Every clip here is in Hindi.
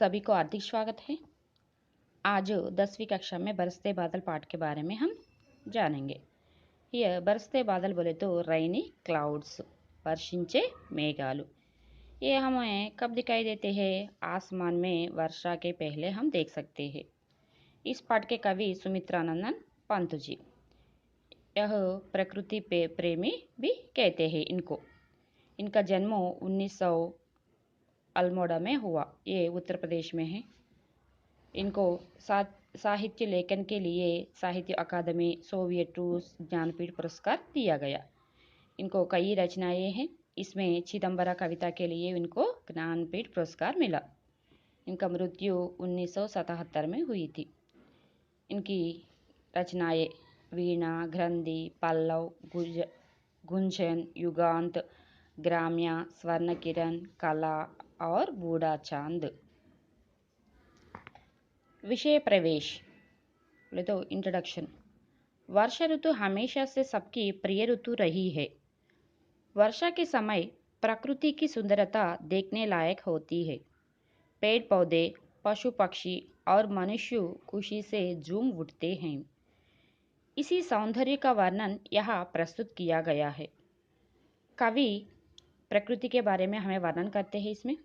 सभी को हार्दिक स्वागत है। आज 10वीं कक्षा में बरसते बादल पाठ के बारे में हम जानेंगे। यह बरसते बादल बोले तो रेनी क्लाउड्स, वर्षिंचे मेघालु। ये हमें कब दिखाई देते हैं? आसमान में वर्षा के पहले हम देख सकते हैं। इस पाठ के कवि सुमित्रानंदन पंत जी। यह प्रकृति प्रेमी भी कहते हैं इनको। इनका जन्म 1900 अल्मोड़ा में हुआ। ये उत्तर प्रदेश में है। इनको साहित्य लेखन के लिए साहित्य अकादमी, सोवियत रूस ज्ञानपीठ पुरस्कार दिया गया। इनको कई रचनाएं हैं। इसमें चिदंबरा कविता के लिए इनको ज्ञानपीठ पुरस्कार मिला। इनका मृत्यु 1977 में हुई थी। इनकी रचनाएं वीणा, ग्रंथि, पल्लव, गुंजन, युगांत, ग्राम्य, स्वर्ण किरण, कला और बूढ़ा चांद। विषय प्रवेश बोले तो इंट्रोडक्शन। वर्षा ऋतु हमेशा से सबकी प्रिय ऋतु रही है। वर्षा के समय प्रकृति की सुंदरता देखने लायक होती है। पेड़ पौधे, पशु पक्षी और मनुष्य खुशी से झूम उठते हैं। इसी सौंदर्य का वर्णन यहाँ प्रस्तुत किया गया है। कवि प्रकृति के बारे में हमें वर्णन करते हैं। इसमें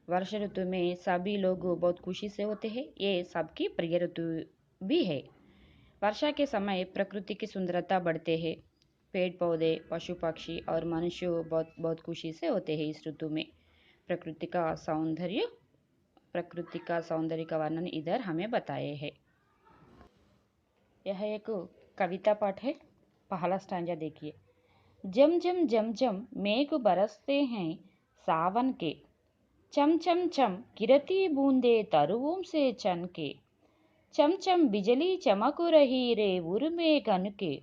वर्षा ऋतु में सभी लोग बहुत खुशी से होते हैं। ये सबकी प्रिय ऋतु भी है। वर्षा के समय प्रकृति की सुंदरता बढ़ते हैं। पेड़ पौधे, पशु पक्षी और मनुष्य बहुत बहुत खुशी से होते हैं इस ऋतु में। प्रकृति का सौंदर्य का वर्णन इधर हमें बताए है। यह एक कविता पाठ है। पहला स्टैंजा देखिए। जम जम जम जम मेघ बरसते हैं सावन के, चम चम चम गिरती बूंदे तरुओं से चनके, चम चम बिजली चमक रही रे उर में घन के,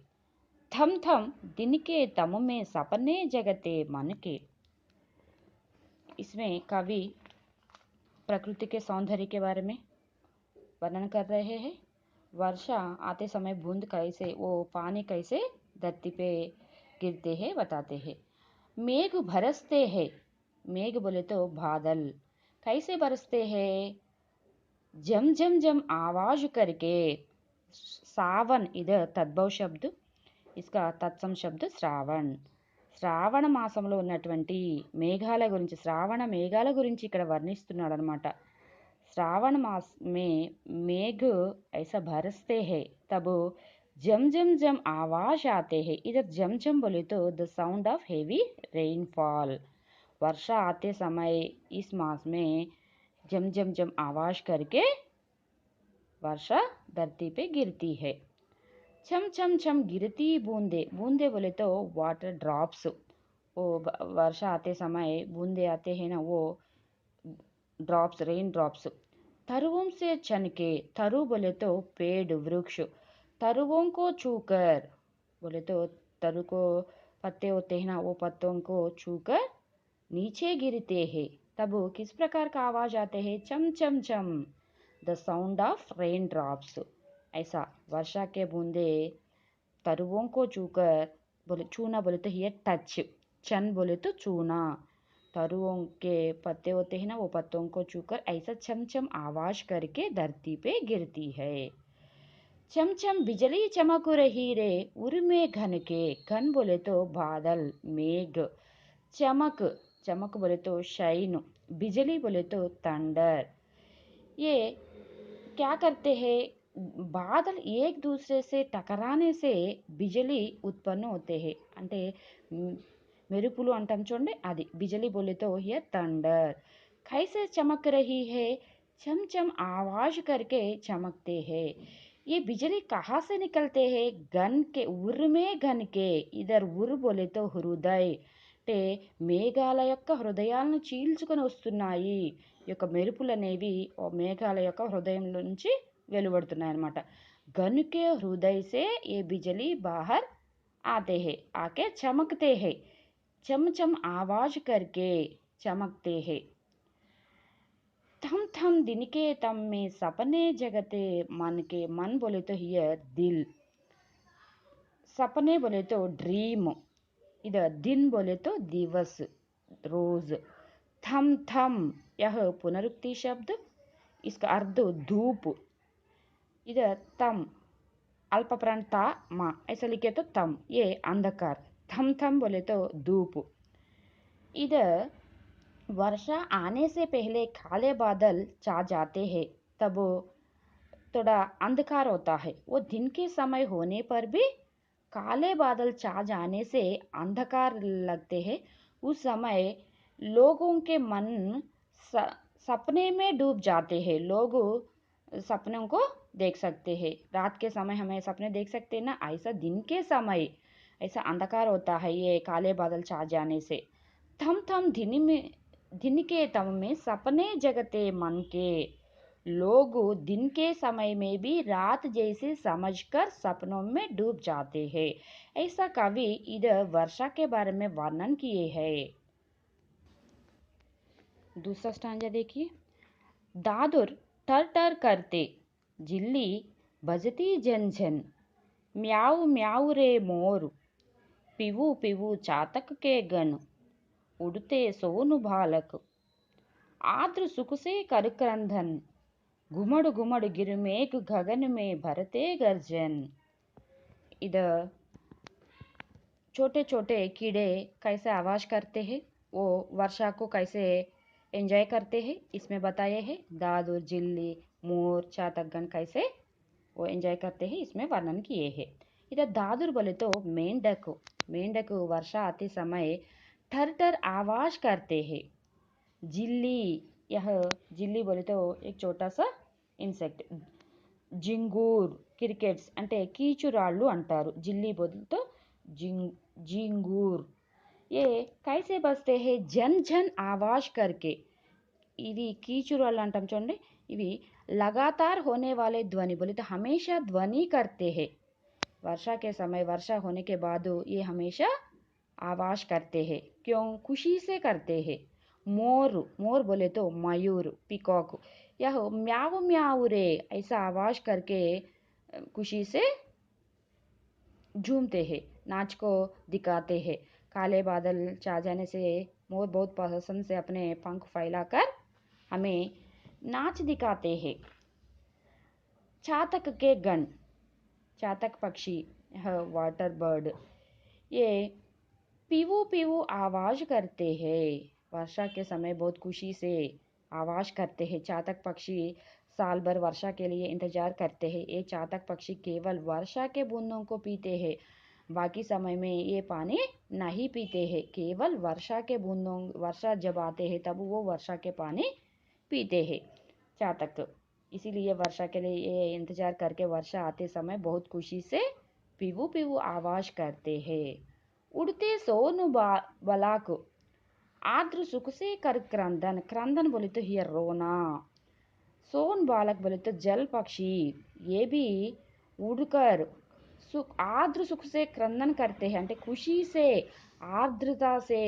थम थम दिन के तम में सपने जगते मन के। इसमें कवि प्रकृति के सौंदर्य के बारे में वर्णन कर रहे हैं। वर्षा आते समय बूंद कैसे, वो पानी कैसे धरती पे गिरते हैं बताते हैं। मेघ बरसते हैं, मेघ बोले तो बादल कैसे बरसते हैं? जम जम जम आवाज करके। सावन इधर तद्भव शब्द, इसका तत्सम शब्द శ్రావణ్. శ్రావణ మాసంలో ఉన్నటువంటి మేఘాల గురించి, శ్రావణ మేఘాల గురించి ఇక్కడ వర్ణిస్తున్నాడు అనమాట. श्रावण मास में मेघ ऐसा बरसते हैं, तब जम जम जम आवाज आते हैं। इधर जम जम बोले तो the sound of heavy rainfall. वर्षा आते समय इस मास में जम जम जम आवाज करके वर्षा धरती पे गिरती है। छम छम छम गिरती बूंदे, बूंदे बोले तो वाटर ड्रॉप्स। वो वर्षा आते समय बूंदे आते हैं ना, वो ड्रॉप्स, रेन ड्रॉप्स। तरुओं से छनके, तरु बोले तो पेड़ वृक्ष, तरुओं को छूकर बोले तो तरु को पत्ते होते हैं ना, वो पत्तों को छूकर नीचे गिरते हैं। तब किस प्रकार का आवाज आते हैं? चम चम चम, the sound of rain drops. ऐसा वर्षा के बूंदे तरुओं को छूकर, बोले छूना बोले तो ये टच, चन बोले तो छूना, तरुओं के पत्ते होते हैं ना, वो पत्तों को छूकर ऐसा छम छम आवाज करके धरती पे गिरती है। चम चम बिजली चमक रही रे उर में घन के, घन बोले तो बादल, मेघ, चमक, चमक बोले तो शाइन, बिजली बोले तो थंडर। ये क्या करते हैं? बादल एक दूसरे से टकराने से बिजली उत्पन्न होते हैं। అంటే మెరుపులు అంటాం చూడండి, అది बिजली बोले तो ये थंडर। कैसे चमक रही है? चम चम आवाज करके चमकते हैं। ये बिजली कहाँ से निकलते हैं? गन के, उर में गन के। इधर उर बोले तो హృదయ, అంటే మేఘాల యొక్క హృదయాలను చీల్చుకొని వస్తున్నాయి. ఈ యొక్క మెరుపులు అనేవి మేఘాల యొక్క హృదయం నుంచి వెలువడుతున్నాయి అన్నమాట. गन के हृदय से ये बिजली बाहर आते हैं, आके चमकते हैं, चम चम आवाज करके चमकते हैं। थम थम दिन के तम में सपने जगते मन के, मन बोले तो हियर दिल, सपने बोले तो ड्रीम, इधर दिन बोले तो दिवस, रोज। थम थम यह पुनरुक्ति शब्द, इसका अर्थ धूप। इधर तम अल्प प्राण ता मा ऐसा लिखे तो तम, ये अंधकार। थम थम बोले तो धूप। इधर वर्षा आने से पहले काले बादल छा जाते हैं, तब थोड़ा अंधकार होता है। वो दिन के समय होने पर भी काले बादल छा जाने से अंधकार लगते हैं। उस समय लोगों के मन स, सपने में डूब जाते हैं। लोग सपनों को देख सकते हैं। रात के समय हमें सपने देख सकते हैं ना, ऐसा दिन के समय ऐसा अंधकार होता है ये काले बादल छा जाने से। थम थम दिन के तम में सपने जगते मन के। लोग दिन के समय में भी रात जैसे समझकर सपनों में डूब जाते हैं। ऐसा कवि इधर वर्षा के बारे में वर्णन किए हैं। दूसरा स्टांजा देखिए। दादुर टर टर करते, जिल्ली बजती झन झन, म्याऊ म्याऊ रे मोर, पिवू पिवू चातक के गण, उड़ते सोनु बालक, आद्र सुख से कर क्रंदन, घुमड़ घुमड़ गिरमेघ गगन में भरते गर्जन। इधर छोटे छोटे कीड़े कैसे आवाज करते हैं, वो वर्षा को कैसे एंजॉय करते हैं, इसमें बताए हैं। दादुर, जिल्ली, मोर, चातकगण कैसे वो एंजॉय करते हैं, इसमें वर्णन किए हैं। इधर दादुर बोले तो मेंढक। मेंढक वर्षा आते समय ठर ठर आवाज करते हैं। जिल्ली, यह जिल्ली बोले तो एक छोटा सा ఇన్సెక్ట్. జింగూర్ క్రికెట్స్ అంటే కీచురాళ్ళు అంటారు. జిల్లి బదులుతో झिंगूर। ये कैसे बजते हैं? झन झन आवाज करके। ఇవి కీచురాళ్ళు అంటాం చూడండి, ఇవి लगातार होने वाले ध्वनि, बोले तो हमेशा ध्वनि करते हैं। वर्षा के समय वर्षा होने के बाद ये हमेशा आवाज करते हैं। क्यों? खुशी से करते हैं। मोर, मोर बोले तो मयूर, पिकॉक। यह म्याऊ म्याऊ रे ऐसा आवाज करके खुशी से झूमते हैं, नाच को दिखाते हैं। काले बादल छा जाने से मोर बहुत पसंद से अपने पंख फैलाकर हमें नाच दिखाते हैं। चातक के गण, चातक पक्षी, वाटर बर्ड, ये पीवू पीवू आवाज करते हैं। वर्षा के समय बहुत खुशी से आवाज करते हैं। चातक पक्षी साल भर वर्षा के लिए इंतजार करते हैं। ये चातक पक्षी केवल वर्षा के बूंदों को पीते हैं, बाकी समय में ये पानी नहीं पीते हैं। केवल वर्षा के बूंदों, वर्षा जब आते हैं तब वो वर्षा के पानी पीते हैं चातक। इसीलिए वर्षा के लिए ये इंतजार करके वर्षा आते समय बहुत खुशी से पीवू पीवू आवाज करते हैं। उड़ते सोनु बलाक, आद्र सुख से कर क्रंदन। क्रंदन बोले तो हियर रोना। सोन बालक बोले तो जल पक्षी, ये भी उड़कर सुख आद्र सुख से क्रंदन करते हैं, అంటే खुशी से, ఆర్ద్రత से,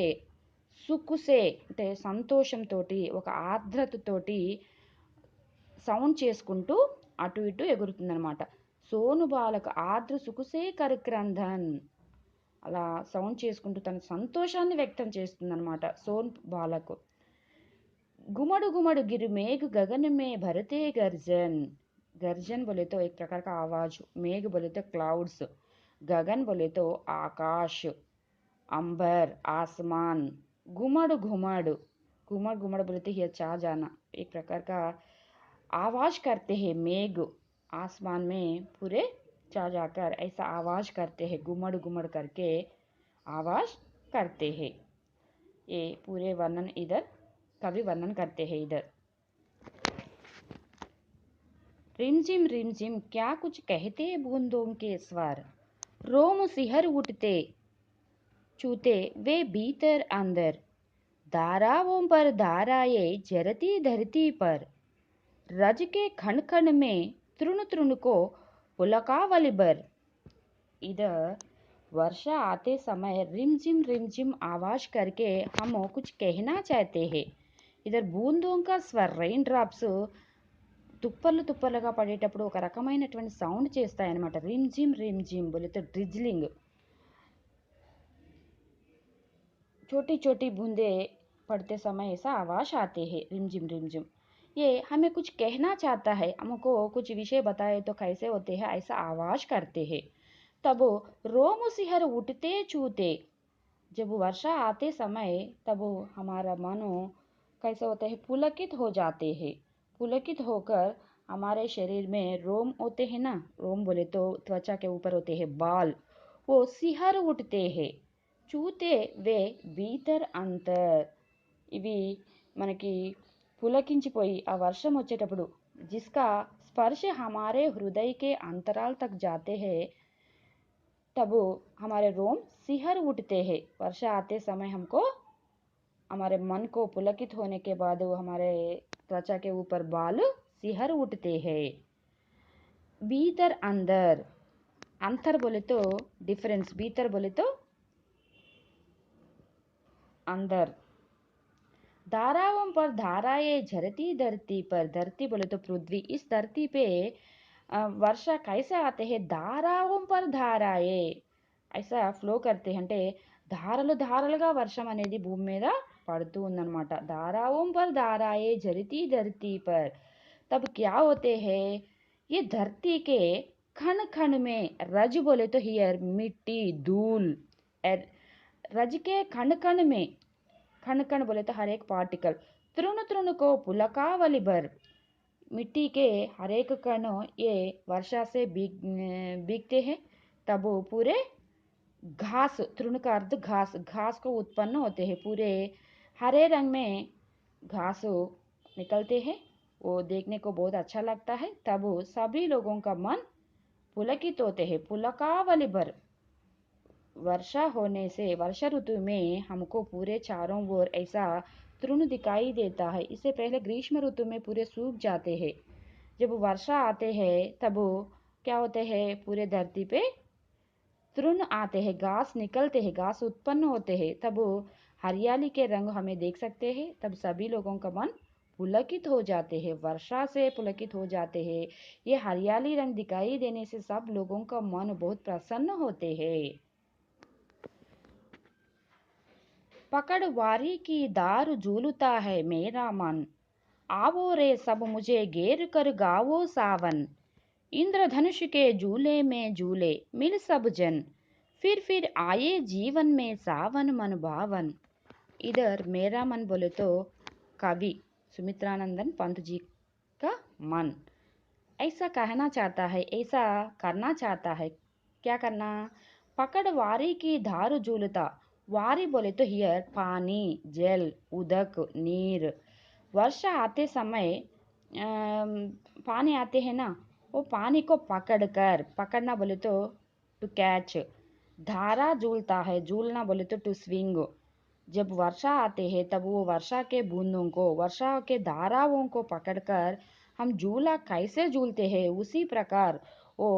సుఖ్ से అంటే సంతోషంతోటి, ఒక ఆర్ద్రతతోటి సౌండ్ చేసుకుంటూ అటు ఇటు ఎగురుతుందన్నమాట. సోను బాలక ఆద్ర సుఖసే కరక్రంధన్, అలా సౌండ్ చేసుకుంటూ తన సంతోషాన్ని వ్యక్తం చేస్తుందన్నమాట సోన్ బాలకు. घुमड़ घुमड़ गिर मेघ गगन में भरते गर्जन। गर्जन बोले तो एक प्रकार का आवाज, मेघ बोले तो क्लाउड्स, गगन बोले तो आकाश, अंबर आसमान, घुमड़ घुमड़, घुमड़ घुमड़ बोले तो ये छा जाना, एक प्रकार का आवाज करते हैं। मेघ आसमान में पूरे छा जाकर ऐसा आवाज करते हैं, घुमड़ घुमड़ करके आवाज करते हैं। ये पूरे वर्णन इधर कवि वर्णन करते हैं। इधर रिमझिम क्या कुछ कहते बूंदों के स्वर, रोम सिहर उठते छूते वे भीतर अंदर, धाराओं पर धाराएं जरती धरती पर, रज के खण खण में तृण तृण को पुलकावली बर। इधर वर्षा आते समय रिमझिम आवाज करके हम कुछ कहना चाहते हैं। इधर బూందోं का స్వర్, రెయిన్ డ్రాప్స్ తుప్పర్లు తుప్పర్లుగా పడేటప్పుడు ఒక రకమైనటువంటి సౌండ్ చేస్తాయన్నమాట. रिमझिम बोले तो ड्रिजलिंग, छोटी छोटी बूंदे पड़ते समय ऐसा आवाज आते हैं, रिमझिम। ये हमें कुछ कहना चाहता है, हमको कुछ विषय बताए तो कैसे होते हैं, ऐसा आवाज करते हैं। तब रोम सिहर उठते छूते, जब वर्षा आते समय तब हमारा मनो कैसे होता है, पुलकित हो जाते हैं। पुलकित होकर हमारे शरीर में रोम होते हैं ना, रोम बोले तो त्वचा के ऊपर होते हैं बाल, वो सिहर उठते हैं। చూతే వే భీతర్ అంతర్, ఇవి మనకి పులకించిపోయి ఆ వర్షం వచ్చేటప్పుడు जिसका स्पर्श हमारे हृदय के अंतराल तक जाते हैं, तब हमारे रोम सिहर उठते हैं। वर्षा आते समय हमको हमारे मन को पुलकित होने के बाद वो हमारे त्वचा के ऊपर बाल सिहर उठते हैं। भीतर अंदर, अंतर बोले तो डिफरेंस, भीतर बोले तो अंदर। धाराओं पर धाराएं झरती धरती पर, धरती बोले तो पृथ्वी, इस धरती पे वर्षा कैसे आते हैं, धाराओं पर धाराएं ऐसा ఫ్లో करते हैं, అంటే ధారలు ధారలుగా వర్షం అనేది భూమి మీద పడుతూ ఉందన్నమాట। धाराओं पर धाराएं झरती धरती पर, तब क्या होते हैं, ये धरती के खन खन में, रज बोले तो हियर मिट्टी धूल, रज के खन खन में, खन खन बोले तो हर एक पार्टिकल, तृण तृण को पुलकावली भर, मिट्टी के हर एक कण ये वर्षा से भीगते हैं। तब पूरे घास, तृण का अर्थ घास, घास को उत्पन्न होते हैं, पूरे हरे रंग में घास निकलते हैं, वो देखने को बहुत अच्छा लगता है। तब सभी लोगों का मन पुलकित होते हैं, पुलकावली भर। वर्षा होने से, वर्षा ऋतु में हमको पूरे चारों ओर ऐसा तृण दिखाई देता है। इससे पहले ग्रीष्म ऋतु में पूरे सूख जाते हैं। जब वर्षा आते हैं तब क्या होते हैं, पूरे धरती पे तृण आते हैं, घास निकलते हैं, घास उत्पन्न होते हैं, तब हरियाली के रंग हमें देख सकते हैं। तब सभी लोगों का मन पुलकित हो जाते हैं, वर्षा से पुलकित हो जाते हैं। ये हरियाली रंग दिखाई देने से सब लोगों का मन बहुत प्रसन्न होते हैं। पकड़ वारी की दार झूलता है मेरा मन, आवो रे सब मुझे घेर कर गावो सावन, इंद्रधनुष के झूले में झूले मिल सब जन, फिर आए जीवन में सावन मन भावन। इधर मेरा मन बोले तो कवि सुमित्रानंदन पंत जी का मन ऐसा कहना चाहता है, ऐसा करना चाहता है। क्या करना, पकड़ वारी की धार झूलता, वारी बोले तो हियर पानी, जल, उदक, नीर। वर्षा आते समय पानी आते हैं ना, वो पानी को पकड़कर, पकड़ना बोले तो टू कैच, धारा झूलता है, झूलना बोले तो टू स्विंग। जब वर्षा आते हैं तब वो वर्षा के बूंदों को, वर्षा के धाराओं को पकड़कर हम झूला कैसे झूलते हैं, उसी प्रकार वो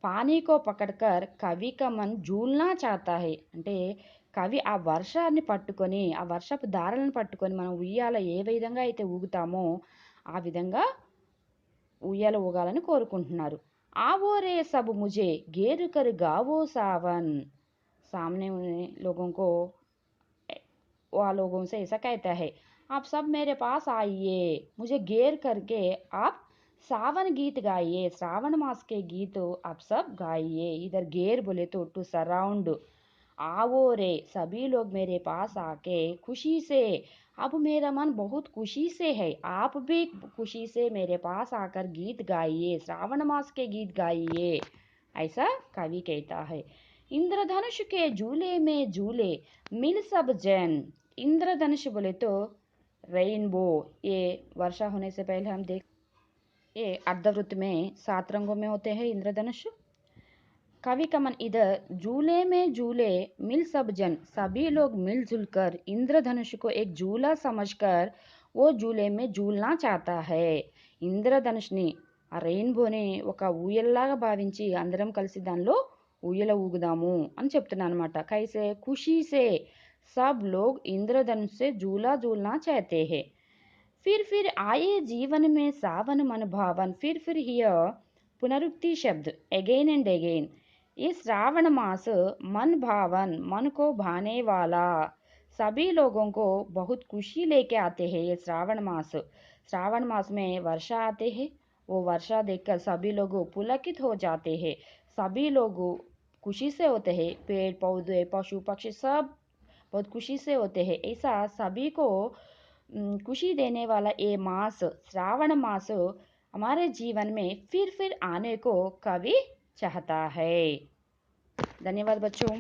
पानी को पकड़कर कवि का मन झूलना चाहता है। అంటే కవి ఆ వర్షాన్ని పట్టుకొని, ఆ వర్షపు దారాలను పట్టుకొని మనం ఉయ్యాల ఏ విధంగా అయితే ఊగుతామో ఆ విధంగా ఉయ్యాల ఊగాలని కోరుకుంటున్నారు। आवो रे सब मुझे घेर कर गावो सावन, सामने लोगों को, वह लोगों से ऐसा कहता है, आप सब मेरे पास आइए, मुझे घेर करके आप सावन गीत गाइए, श्रावण मास के गीत आप सब गाइए। इधर घेर बोले तो टू सराउंड, आवो रे सभी लोग मेरे पास आके खुशी से, अब मेरा मन बहुत खुशी से है, आप भी खुशी से मेरे पास आकर गीत गाइए, श्रावण मास के गीत गाइए, ऐसा कवि कहता है। इंद्रधनुष के झूले में झूले मिल सब जन, इंद्रधनुष बोले तो रेनबो, ये वर्षा होने से पहले हम देख, ये अर्धवृत्त में 7 रंगों में होते हैं इंद्रधनुष। कवि का मन इधर झूले में झूले मिल सब जन, सभी लोग मिलजुल कर इंद्रधनुष को एक झूला समझकर वो झूले में झूलना चाहता है। ఇంద్రధనుష్ని, ఆ రెయిన్బోని ఒక ఊయల్లాగా భావించి అందరం కలిసి దానిలో ఊయల ఊగుదాము అని చెప్తున్నాను అనమాట। కైసే ఖుషీ సే सब लोग इंद्रधनुष से झूला झूलना चाहते हैं। फिर आए जीवन में सावन मन भावन, फिर हियर पुनरुक्ति शब्द अगेन एंड अगेन। ये श्रावण मास मन भावन, मन को भाने वाला, सभी लोगों को बहुत खुशी लेके आते हैं ये श्रावण मास। श्रावण मास में वर्षा आते हैं, वो वर्षा देखकर सभी लोग पुलकित हो जाते हैं। सभी लोग खुशी से होते हैं, पेड़ पौधे पशु पक्षी सब बहुत खुशी से होते हैं। ऐसा सभी को खुशी देने वाला ये मास श्रावण मास हमारे जीवन में फिर आने को कवि चाहता है। धन्यवाद बच्चों।